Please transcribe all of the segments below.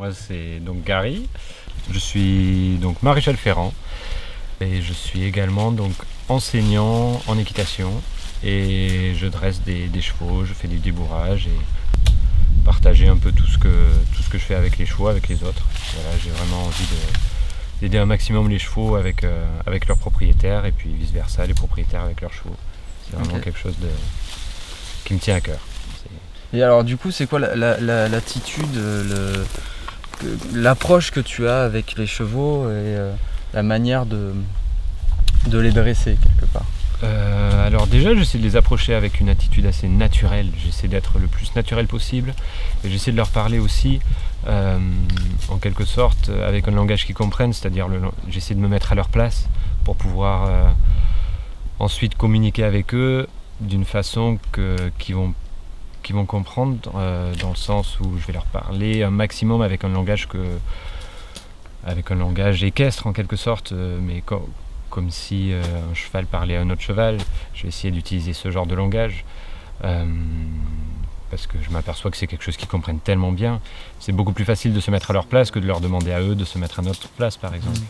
Moi c'est donc Gary, je suis donc maréchal ferrant et je suis également donc enseignant en équitation et je dresse des chevaux, je fais du débourrage et partager un peu tout ce que je fais avec les chevaux, avec les autres. Voilà, j'ai vraiment envie d'aider un maximum les chevaux avec leurs propriétaires et puis vice versa les propriétaires avec leurs chevaux. C'est vraiment quelque chose qui me tient à cœur. Et alors du coup c'est quoi l'attitude, l'approche que tu as avec les chevaux et la manière de les dresser quelque part? Alors déjà j'essaie de les approcher avec une attitude assez naturelle, j'essaie d'être le plus naturel possible et j'essaie de leur parler aussi en quelque sorte avec un langage qu'ils comprennent, c'est-à-dire j'essaie de me mettre à leur place pour pouvoir ensuite communiquer avec eux d'une façon qu'ils vont comprendre dans le sens où je vais leur parler un maximum avec un langage équestre en quelque sorte, mais comme si un cheval parlait à un autre cheval. Je vais essayer d'utiliser ce genre de langage parce que je m'aperçois que c'est quelque chose qu'ils comprennent tellement bien. C'est beaucoup plus facile de se mettre à leur place que de leur demander à eux de se mettre à notre place par exemple.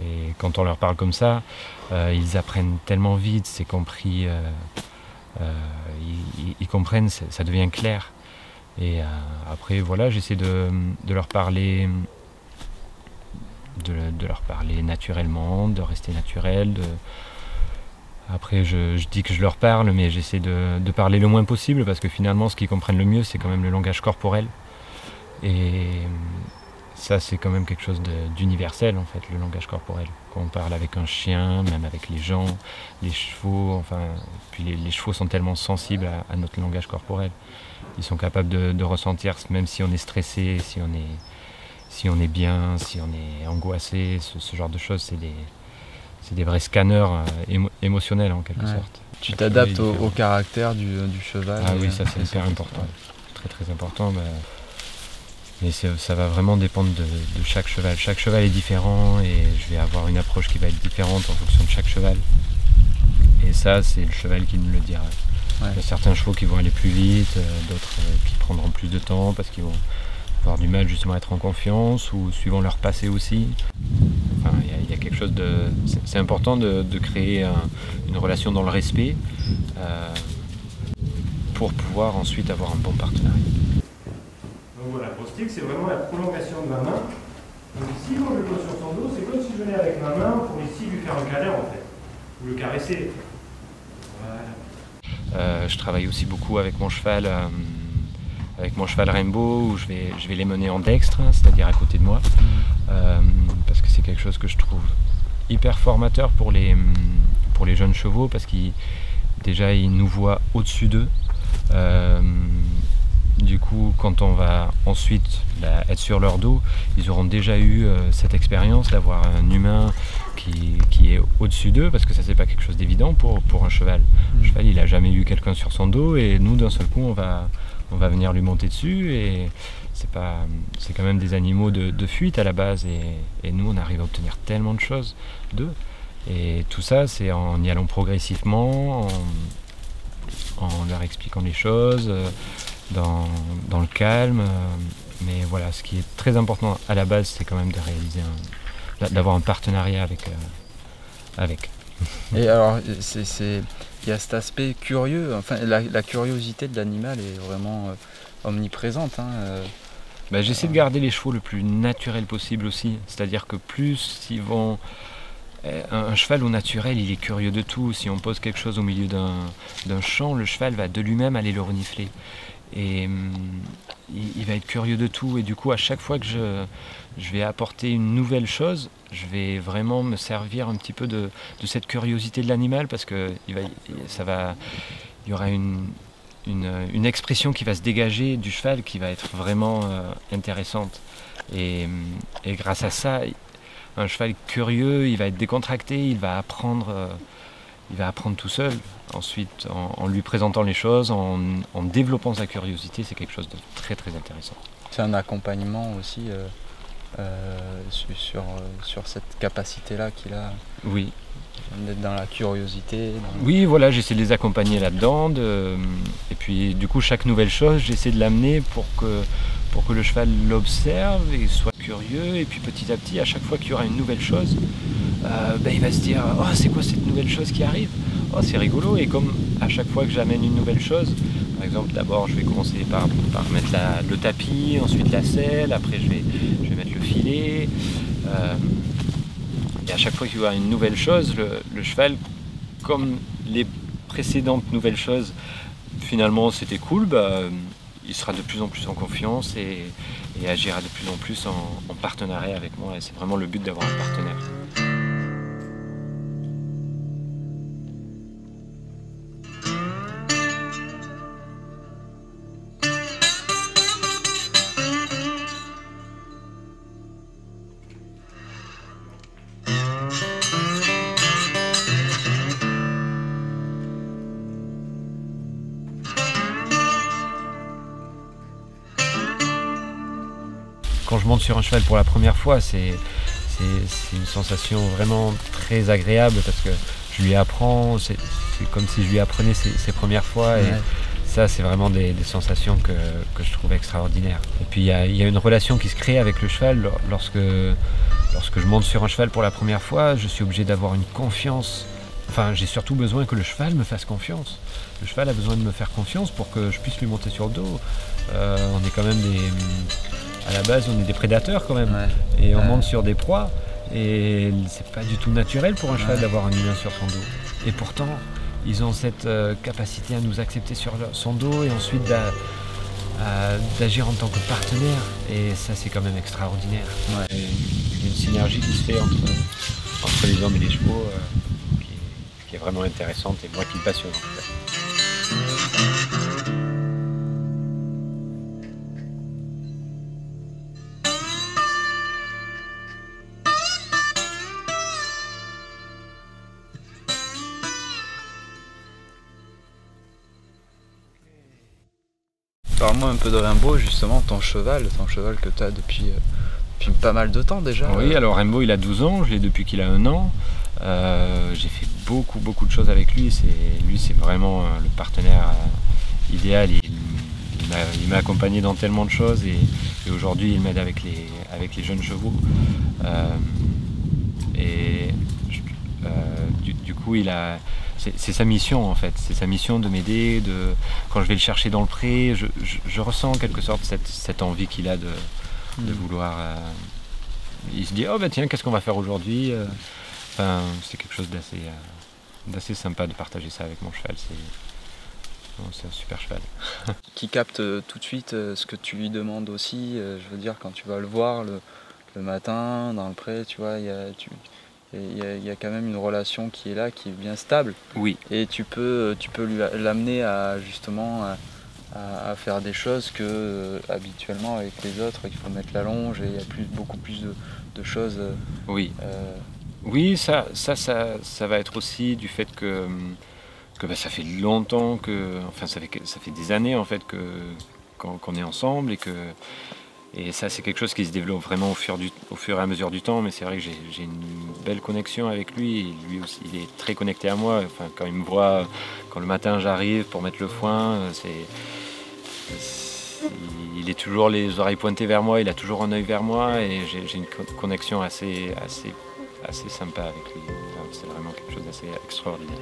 Et quand on leur parle comme ça, ils apprennent tellement vite, c'est compris, ils comprennent, ça devient clair. Et après voilà, j'essaie de leur parler naturellement, de rester naturel. Après je dis que je leur parle, mais j'essaie de parler le moins possible parce que finalement ce qu'ils comprennent le mieux c'est quand même le langage corporel. Et ça c'est quand même quelque chose d'universel en fait, le langage corporel. Quand on parle avec un chien, même avec les gens, les chevaux, enfin, puis les chevaux sont tellement sensibles à notre langage corporel. Ils sont capables de ressentir même si on est stressé, si on est bien, si on est angoissé, ce genre de choses, c'est des vrais scanners émotionnels en quelque sorte. Tu t'adaptes au caractère du cheval. Ah oui, ça c'est hyper important, très très important. Mais ça va vraiment dépendre de chaque cheval. Chaque cheval est différent et je vais avoir une approche qui va être différente en fonction de chaque cheval. Et ça, c'est le cheval qui me le dira. Il y a certains chevaux qui vont aller plus vite, d'autres qui prendront plus de temps parce qu'ils vont avoir du mal justement à être en confiance ou suivant leur passé aussi. Enfin, il y a quelque chose de... C'est important de créer une relation dans le respect pour pouvoir ensuite avoir un bon partenariat. Donc voilà, le stick c'est vraiment la prolongation de ma main. Donc ici quand je le pose sur son dos, c'est comme si je venais avec ma main pour ici lui faire un câlin en fait, ou le caresser. Voilà. Je travaille aussi beaucoup avec mon cheval Rainbow, où je vais les mener en dextre, c'est-à-dire à côté de moi, parce que c'est quelque chose que je trouve hyper formateur pour les jeunes chevaux, parce qu'ils nous voient au-dessus d'eux. Du coup, quand on va ensuite être sur leur dos, ils auront déjà eu cette expérience d'avoir un humain qui est au-dessus d'eux, parce que ça c'est pas quelque chose d'évident pour un cheval. Un cheval, il a jamais eu quelqu'un sur son dos, et nous d'un seul coup on va venir lui monter dessus, et c'est quand même des animaux de fuite à la base, et nous on arrive à obtenir tellement de choses d'eux. Et tout ça c'est en y allant progressivement, en leur expliquant les choses, dans le calme, mais voilà, ce qui est très important à la base, c'est quand même de réaliser d'avoir un partenariat avec. Et alors, il y a cet aspect curieux, enfin la curiosité de l'animal est vraiment omniprésente. J'essaie de garder les chevaux le plus naturel possible aussi, c'est-à-dire que plus ils vont... Un cheval au naturel, il est curieux de tout. Si on pose quelque chose au milieu d'un champ, le cheval va de lui-même aller le renifler. Et il va être curieux de tout, et du coup à chaque fois que je vais apporter une nouvelle chose, je vais vraiment me servir un petit peu de cette curiosité de l'animal, parce que il y aura une expression qui va se dégager du cheval qui va être vraiment intéressante, et grâce à ça, un cheval curieux, il va être décontracté, il va apprendre tout seul. Ensuite, en lui présentant les choses, en développant sa curiosité, c'est quelque chose de très très intéressant. C'est un accompagnement aussi sur cette capacité-là qu'il a Oui. d'être dans la curiosité. Oui, voilà, j'essaie de les accompagner là-dedans. Et puis, du coup, chaque nouvelle chose, j'essaie de l'amener pour que le cheval l'observe et soit curieux. Et puis, petit à petit, à chaque fois qu'il y aura une nouvelle chose, il va se dire « Oh, c'est quoi cette nouvelle chose qui arrive ? Oh, c'est rigolo !» Et comme à chaque fois que j'amène une nouvelle chose, par exemple, d'abord, je vais commencer par mettre le tapis, ensuite la selle, après je vais mettre le filet. Et à chaque fois qu'il y aura une nouvelle chose, le cheval, comme les précédentes nouvelles choses, finalement c'était cool, il sera de plus en plus en confiance et agira de plus en plus en partenariat avec moi. Et c'est vraiment le but d'avoir un partenaire. Quand je monte sur un cheval pour la première fois, c'est une sensation vraiment très agréable parce que je lui apprends, c'est comme si je lui apprenais ses premières fois. Et ça, c'est vraiment des sensations que je trouve extraordinaires. Et puis, il y a une relation qui se crée avec le cheval. Lorsque je monte sur un cheval pour la première fois, je suis obligé d'avoir une confiance. Enfin, j'ai surtout besoin que le cheval me fasse confiance. Le cheval a besoin de me faire confiance pour que je puisse lui monter sur le dos. On est quand même à la base, on est des prédateurs quand même. Et on monte sur des proies. Et c'est pas du tout naturel pour un cheval d'avoir un humain sur son dos. Et pourtant, ils ont cette capacité à nous accepter sur son dos et ensuite d'agir en tant que partenaire. Et ça, c'est quand même extraordinaire. Il y a une synergie qui se fait entre les hommes et les chevaux qui est vraiment intéressante et moi qui me passionne en fait. Parle-moi un peu de Rainbow, justement, ton cheval que tu as depuis pas mal de temps déjà. Oui, alors Rainbow il a 12 ans, je l'ai depuis qu'il a 1 an. J'ai fait beaucoup de choses avec lui. Lui c'est vraiment le partenaire idéal. Il m'a accompagné dans tellement de choses et aujourd'hui il m'aide avec les jeunes chevaux. Du coup c'est sa mission en fait, c'est sa mission de m'aider. Quand je vais le chercher dans le pré, je ressens en quelque sorte cette envie qu'il a de vouloir. Il se dit oh bah tiens, qu'est-ce qu'on va faire aujourd'hui. Enfin, c'est quelque chose d'assez sympa de partager ça avec mon cheval. C'est un super cheval. Qui capte tout de suite ce que tu lui demandes aussi. Je veux dire, quand tu vas le voir le matin dans le pré, tu vois, il y a quand même une relation qui est là, qui est bien stable. Oui. Et tu peux l'amener à justement à faire des choses que habituellement avec les autres, il faut mettre la longe et il y a beaucoup plus de choses. Oui. Oui, ça va être aussi du fait que ça fait longtemps ça fait des années en fait qu'on est ensemble et ça c'est quelque chose qui se développe vraiment au fur et à mesure du temps. Mais c'est vrai que j'ai une belle connexion avec lui et lui aussi il est très connecté à moi. Enfin, quand il me voit, quand le matin j'arrive pour mettre le foin, il est toujours les oreilles pointées vers moi, il a toujours un œil vers moi et j'ai une connexion assez sympa avec lui. Enfin, c'est vraiment quelque chose d'assez extraordinaire.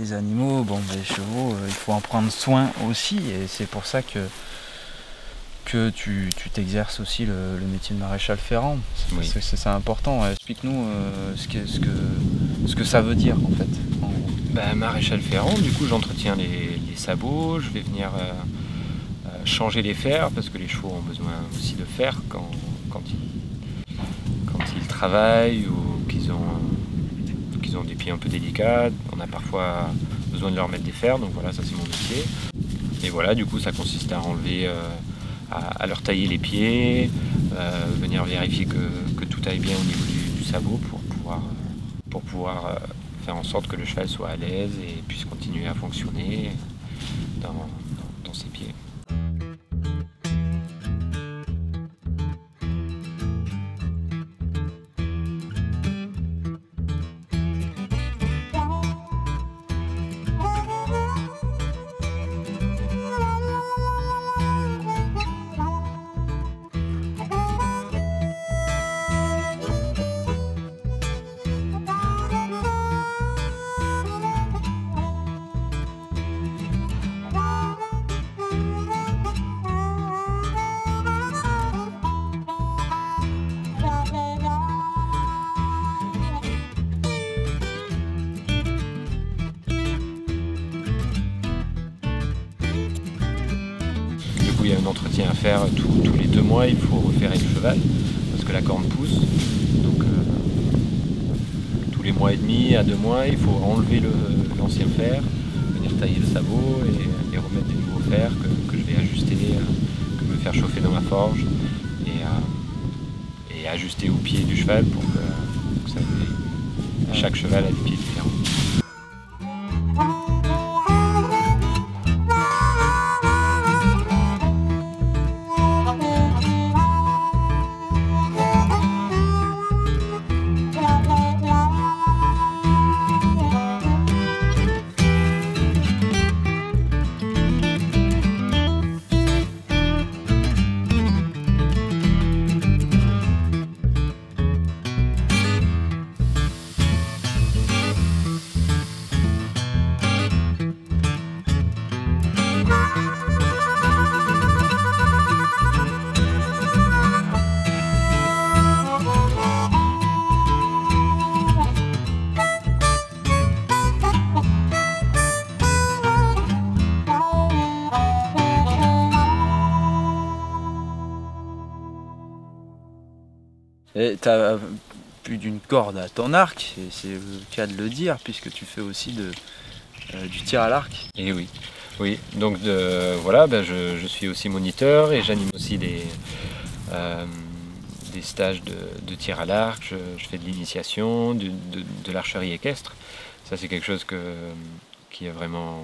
les animaux, bon, les chevaux, il faut en prendre soin aussi, et c'est pour ça que tu t'exerces aussi le métier de maréchal ferrant. Oui. C'est important. Explique-nous ce que ça veut dire en fait. En gros. Ben, maréchal ferrant, du coup j'entretiens les sabots, je vais venir changer les fers parce que les chevaux ont besoin aussi de fer quand ils travaillent ou qu'ils ont des pieds un peu délicats. On a parfois besoin de leur mettre des fers, donc voilà, ça c'est mon métier. Et voilà, du coup ça consiste à enlever, à leur tailler les pieds, venir vérifier que tout aille bien au niveau du sabot pour pouvoir faire en sorte que le cheval soit à l'aise et puisse continuer à fonctionner dans ses pieds. Il y a un entretien à faire tous les 2 mois, il faut refairer le cheval parce que la corne pousse. Donc tous les mois et demi à 2 mois, il faut enlever l'ancien fer, venir tailler le sabot et remettre des nouveaux fers que je vais ajuster, que je vais faire chauffer dans ma forge et ajuster au pied du cheval pour que ça chaque cheval a des pieds différents. Et tu as plus d'une corde à ton arc, et c'est le cas de le dire, puisque tu fais aussi du tir à l'arc. Et oui, donc voilà, je suis aussi moniteur et j'anime aussi des stages de tir à l'arc, je fais de l'initiation, de l'archerie équestre. Ça c'est quelque chose qui est vraiment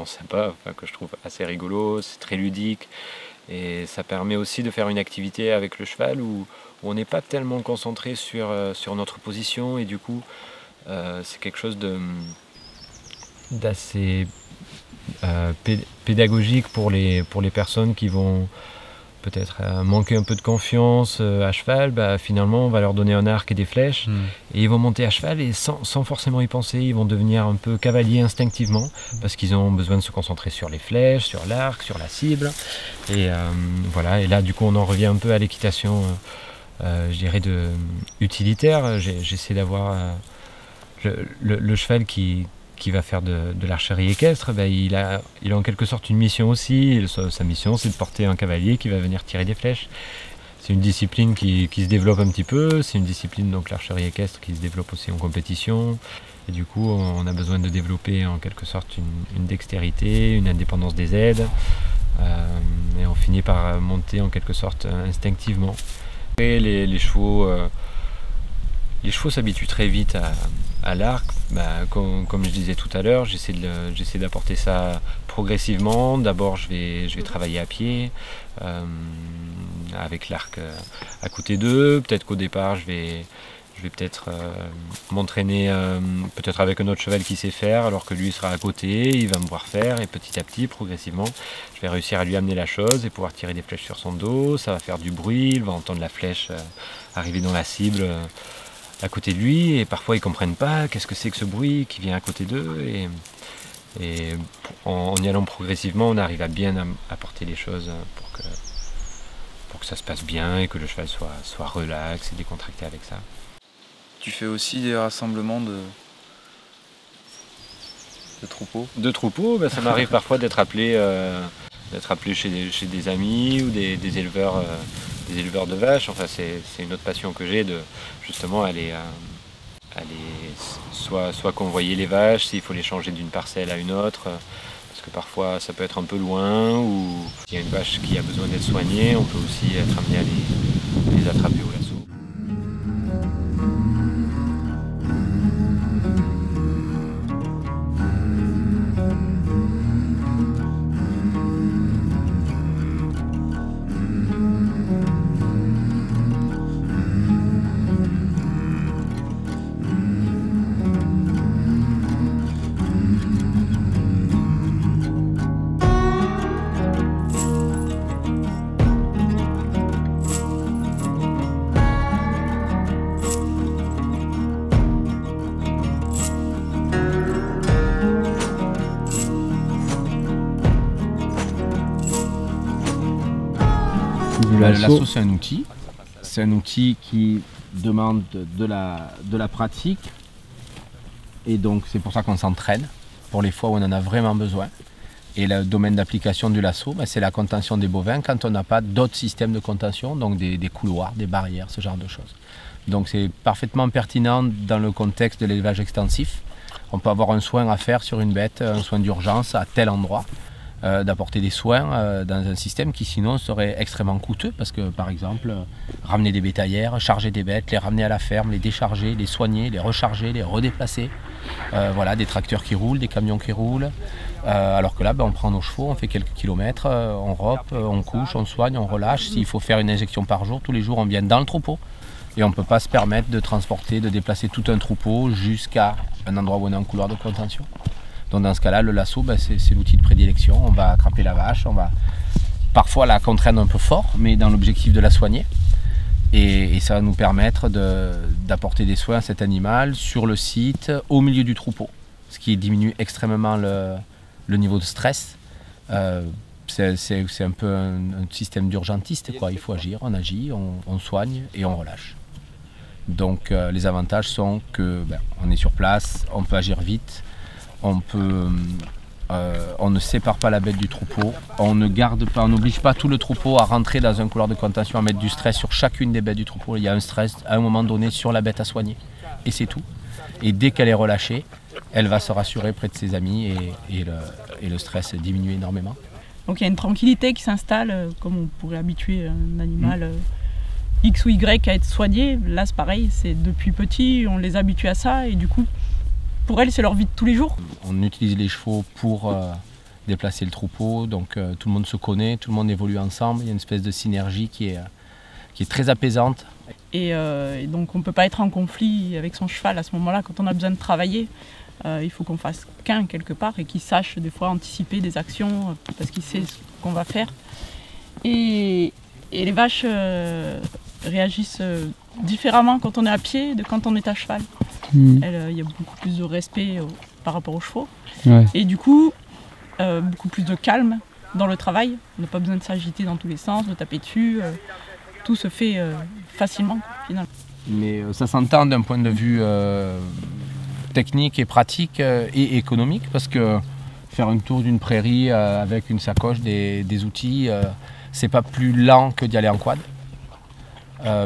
sympa, enfin, que je trouve assez rigolo, c'est très ludique. Et ça permet aussi de faire une activité avec le cheval où on n'est pas tellement concentré sur notre position et du coup c'est quelque chose d'assez pédagogique pour les personnes qui vont peut-être manquer un peu de confiance à cheval. Finalement on va leur donner un arc et des flèches et ils vont monter à cheval et sans forcément y penser, ils vont devenir un peu cavaliers instinctivement parce qu'ils ont besoin de se concentrer sur les flèches, sur l'arc, sur la cible et voilà. Et là du coup on en revient un peu à l'équitation je dirais utilitaire. J'essaie d'avoir le cheval qui va faire de l'archerie équestre, il a en quelque sorte une mission aussi. Sa mission c'est de porter un cavalier qui va venir tirer des flèches. C'est une discipline qui se développe un petit peu, c'est une discipline, donc l'archerie équestre, qui se développe aussi en compétition. Et du coup on a besoin de développer en quelque sorte une dextérité, une indépendance des aides. Et on finit par monter en quelque sorte instinctivement. Et les chevaux s'habituent très vite à l'arc. Comme je disais tout à l'heure, j'essaie d'apporter ça progressivement. D'abord je vais travailler à pied avec l'arc à côté d'eux. Peut-être qu'au départ je vais peut-être m'entraîner peut-être avec un autre cheval qui sait faire alors que lui sera à côté, il va me voir faire et petit à petit, progressivement, je vais réussir à lui amener la chose et pouvoir tirer des flèches sur son dos. Ça va faire du bruit, il va entendre la flèche arriver dans la cible à côté de lui et parfois ils comprennent pas qu'est-ce que c'est que ce bruit qui vient à côté d'eux et en y allant progressivement on arrive à bien apporter les choses pour que ça se passe bien et que le cheval soit relax et décontracté avec ça. Tu fais aussi des rassemblements de troupeaux? De troupeaux, ben, ça m'arrive parfois d'être appelé chez des amis ou des éleveurs de vaches. Enfin, c'est une autre passion que j'ai de justement aller soit convoyer les vaches s'il faut les changer d'une parcelle à une autre, parce que parfois ça peut être un peu loin, ou s'il y a une vache qui a besoin d'être soignée, on peut aussi être amené à les attraper au lasso. Le lasso, c'est un outil. C'est un outil qui demande de la pratique. Et donc, c'est pour ça qu'on s'entraîne, pour les fois où on en a vraiment besoin. Et le domaine d'application du lasso, c'est la contention des bovins quand on n'a pas d'autres systèmes de contention, donc des couloirs, des barrières, ce genre de choses. Donc, c'est parfaitement pertinent dans le contexte de l'élevage extensif. On peut avoir un soin à faire sur une bête, un soin d'urgence à tel endroit. D'apporter des soins dans un système qui sinon serait extrêmement coûteux, parce que par exemple ramener des bétaillères, charger des bêtes, les ramener à la ferme, les décharger, les soigner, les recharger, les redéplacer, voilà, des tracteurs qui roulent, des camions qui roulent, alors que là on prend nos chevaux, on fait quelques kilomètres, on rope, on couche, on soigne, on relâche. S'il faut faire une injection par jour, tous les jours on vient dans le troupeau et on ne peut pas se permettre de transporter, de déplacer tout un troupeau jusqu'à un endroit où on a un couloir de contention. Donc dans ce cas-là, le lasso, c'est l'outil de prédilection. On va attraper la vache, on va parfois la contraindre un peu fort, mais dans l'objectif de la soigner. Et ça va nous permettre d'apporter des soins à cet animal sur le site, au milieu du troupeau, ce qui diminue extrêmement le niveau de stress. C'est un peu un système d'urgentiste, quoi. Il faut agir, on agit, on soigne et on relâche. Donc les avantages sont que on est sur place, on peut agir vite. On ne sépare pas la bête du troupeau, on n'oblige pas tout le troupeau à rentrer dans un couloir de contention, à mettre du stress sur chacune des bêtes du troupeau. Il y a un stress à un moment donné sur la bête à soigner, et c'est tout. Et dès qu'elle est relâchée, elle va se rassurer près de ses amis et le stress diminue énormément. Donc il y a une tranquillité qui s'installe, comme on pourrait habituer un animal X ou Y à être soigné. Là c'est pareil, c'est depuis petit, on les habitue à ça, et du coup, pour elles, c'est leur vie de tous les jours. On utilise les chevaux pour déplacer le troupeau, donc tout le monde se connaît, tout le monde évolue ensemble. Il y a une espèce de synergie qui est très apaisante. Et donc on ne peut pas être en conflit avec son cheval à ce moment-là. Quand on a besoin de travailler, il faut qu'on fasse qu'un quelque part et qu'il sache des fois anticiper des actions parce qu'il sait ce qu'on va faire. Et les vaches réagissent différemment quand on est à pied de quand on est à cheval. Il y a beaucoup plus de respect par rapport aux chevaux. Ouais. Et du coup, beaucoup plus de calme dans le travail. On n'a pas besoin de s'agiter dans tous les sens, de taper dessus. Tout se fait facilement, finalement. Mais ça s'entend d'un point de vue technique et pratique et économique, parce que faire un tour d'une prairie avec une sacoche, des outils, c'est pas plus lent que d'y aller en quad.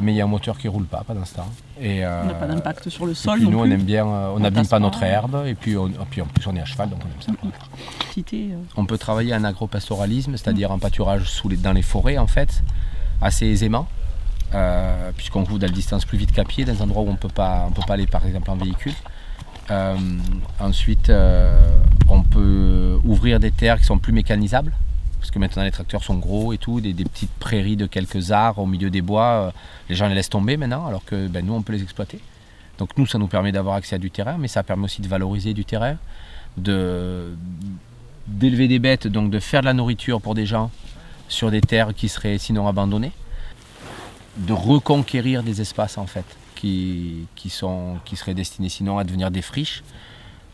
Mais il y a un moteur qui ne roule pas pendant ce temps. Et, on n'a pas d'impact sur le sol. Puis nous, on aime bien, on n'abîme pas notre herbe, et puis en plus on est à cheval, donc on aime ça. On peut travailler en agropastoralisme, c'est-à-dire en pâturage dans les forêts, en fait, assez aisément, puisqu'on couvre de la distance plus vite qu'à pied, dans des endroits où on ne peut pas aller, par exemple, en véhicule. Ensuite, on peut ouvrir des terres qui sont plus mécanisables, parce que maintenant les tracteurs sont gros et tout, des petites prairies de quelques arbres au milieu des bois, les gens les laissent tomber maintenant, alors que nous on peut les exploiter. Donc nous ça nous permet d'avoir accès à du terrain, mais ça permet aussi de valoriser du terrain, d'élever des bêtes, donc de faire de la nourriture pour des gens sur des terres qui seraient sinon abandonnées, de reconquérir des espaces en fait, qui seraient destinés sinon à devenir des friches.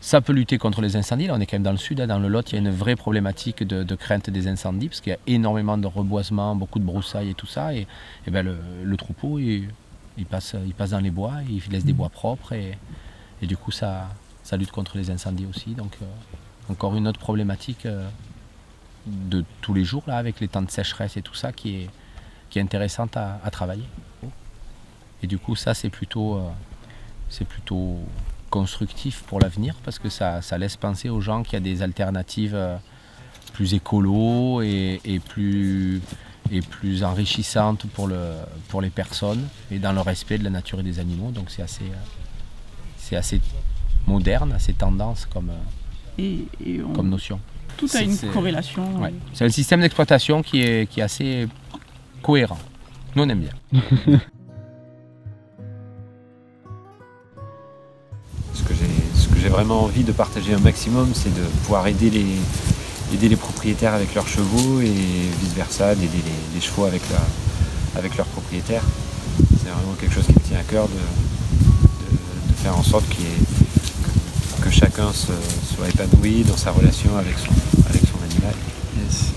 Ça peut lutter contre les incendies. Là, on est quand même dans le sud, dans le Lot, il y a une vraie problématique de crainte des incendies, parce qu'il y a énormément de reboisement, beaucoup de broussailles et tout ça. Et ben le troupeau, il passe dans les bois, il laisse des bois propres, et du coup, ça lutte contre les incendies aussi. Donc, encore une autre problématique de tous les jours, là, avec les temps de sécheresse et tout ça, qui est intéressante à travailler. Et du coup, ça, c'est plutôt constructif pour l'avenir, parce que ça laisse penser aux gens qu'il y a des alternatives plus écolo et plus enrichissantes pour les personnes, et dans le respect de la nature et des animaux. Donc c'est assez moderne, assez tendance comme notion. Tout a une corrélation. Ouais. C'est un système d'exploitation qui est assez cohérent. Nous, on aime bien. Ce que j'ai vraiment envie de partager un maximum, c'est de pouvoir aider les propriétaires avec leurs chevaux, et vice versa, d'aider les chevaux avec leurs propriétaires. C'est vraiment quelque chose qui me tient à cœur, de faire en sorte que chacun soit épanoui dans sa relation avec son animal. Yes.